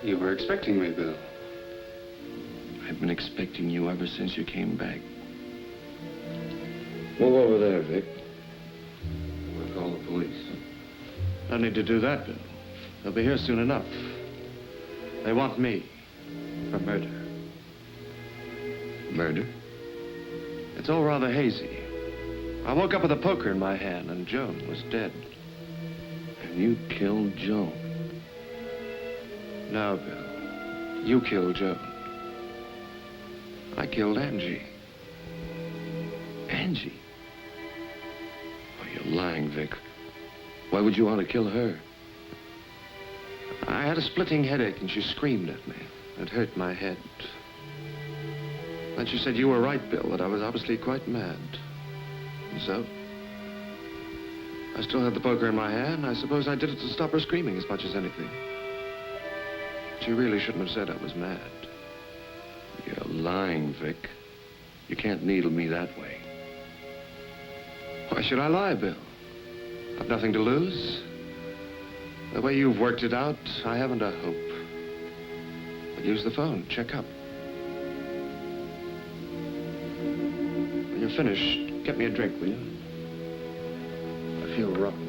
You were expecting me, Bill. I've been expecting you ever since you came back. Move over there, Vic. We'll call the police. No need to do that, Bill. They'll be here soon enough. They want me for murder. Murder? It's all rather hazy. I woke up with a poker in my hand, and Joan was dead. And you killed Joan? No, Bill. You killed Joan. I killed Angie. Angie? Oh, you're lying, Vic. Why would you want to kill her? I had a splitting headache, and she screamed at me. It hurt my head. Then she said, you were right, Bill, that I was obviously quite mad. And so, I still had the poker in my hand. I suppose I did it to stop her screaming as much as anything. She really shouldn't have said I was mad. You're lying, Vic. You can't needle me that way. Why should I lie, Bill? I've nothing to lose. The way you've worked it out, I haven't a hope. But use the phone, check up. When you're finished, get me a drink, will you? I feel rotten.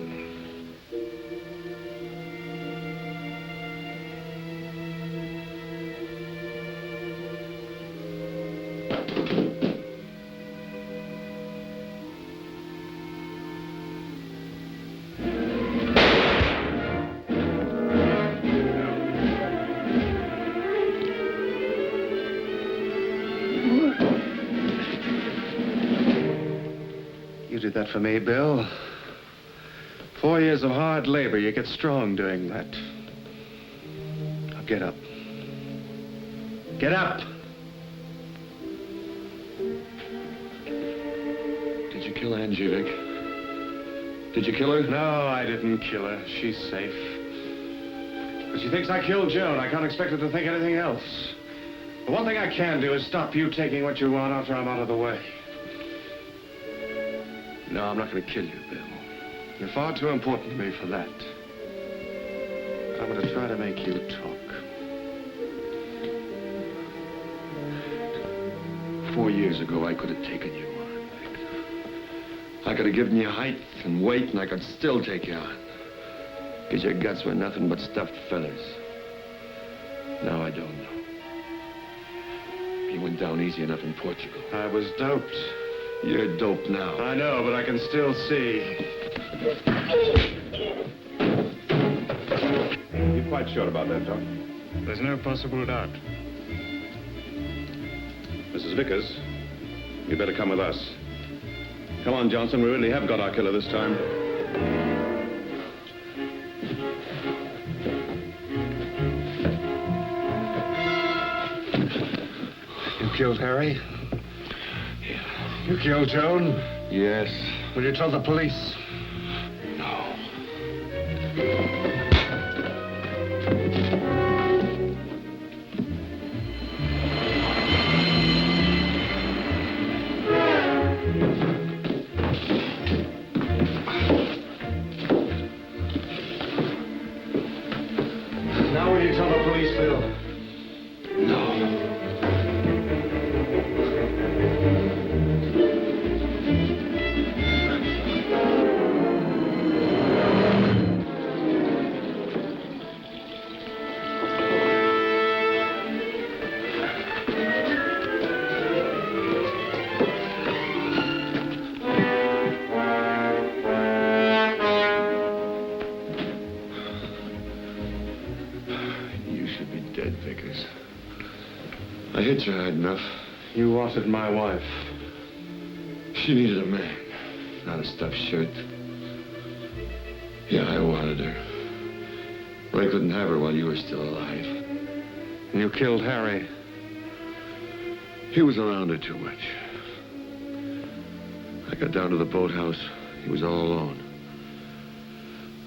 You did that for me, Bill. 4 years of hard labor. You get strong doing that. Now get up. Get up! Did you kill Angie, Vic? Did you kill her? No, I didn't kill her. She's safe. But she thinks I killed Joan. I can't expect her to think anything else. The one thing I can do is stop you taking what you want after I'm out of the way. No, I'm not going to kill you, Bill. You're far too important to me for that. But I'm going to try to make you talk. 4 years ago, I could have taken you on, Vic. I could have given you height and weight, and I could still take you on. Because your guts were nothing but stuffed feathers. Now I don't know. You went down easy enough in Portugal. I was doped. You're dope now. I know, but I can still see. You're quite sure about that, Doc? There's no possible doubt. Mrs. Vickers, you'd better come with us. Come on, Johnson. We really have got our killer this time. You killed Harry? You killed Joan? Yes. Will you tell the police? No. Now will you tell the police, Bill? No. I hit you hard enough. You wanted my wife. She needed a man, not a stuffed shirt. Yeah, I wanted her. But I couldn't have her while you were still alive. And you killed Harry. He was around her too much. I got down to the boathouse. He was all alone.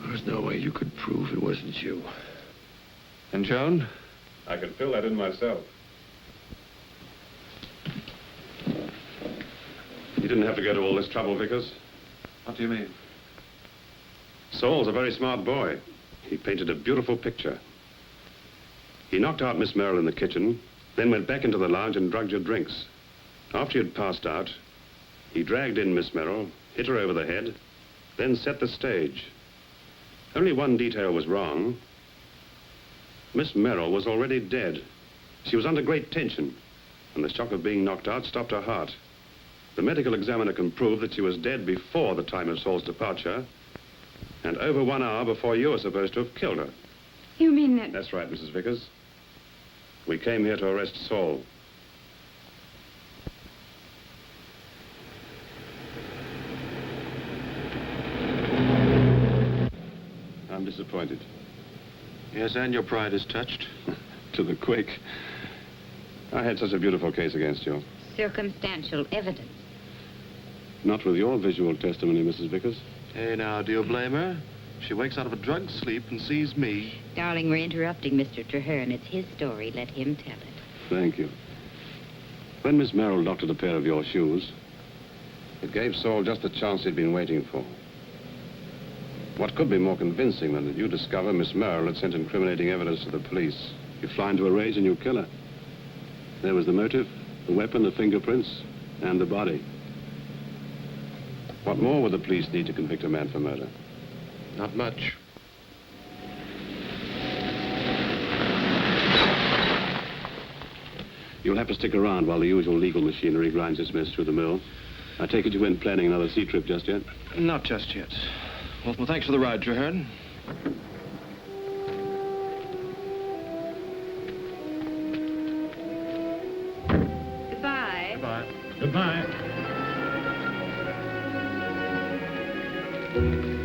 There was no way you could prove it wasn't you. And Joan? I can fill that in myself. You didn't have to go to all this trouble, Vickers. What do you mean? Saul's a very smart boy. He painted a beautiful picture. He knocked out Miss Merrill in the kitchen, then went back into the lounge and drugged your drinks. After you'd passed out, he dragged in Miss Merrill, hit her over the head, then set the stage. Only one detail was wrong. Miss Merrill was already dead. She was under great tension, and the shock of being knocked out stopped her heart. The medical examiner can prove that she was dead before the time of Saul's departure, and over 1 hour before you were supposed to have killed her. You mean that... That's right, Mrs. Vickers. We came here to arrest Saul. I'm disappointed. Yes, and your pride is touched. To the quick. I had such a beautiful case against you. Circumstantial evidence. Not with your visual testimony, Mrs. Vickers. Hey, now, do you blame her? She wakes out of a drugged sleep and sees me. Darling, we're interrupting Mr. Traherne. It's his story. Let him tell it. Thank you. When Miss Merrill doctored a pair of your shoes, it gave Saul just the chance he'd been waiting for. What could be more convincing than that you discover Miss Merrill had sent incriminating evidence to the police? You fly into a rage and you kill her. There was the motive, the weapon, the fingerprints, and the body. What more would the police need to convict a man for murder? Not much. You'll have to stick around while the usual legal machinery grinds its mess through the mill. I take it you weren't planning another sea trip just yet? Not just yet. Well, thanks for the ride, Traherne. Goodbye. Goodbye. Goodbye.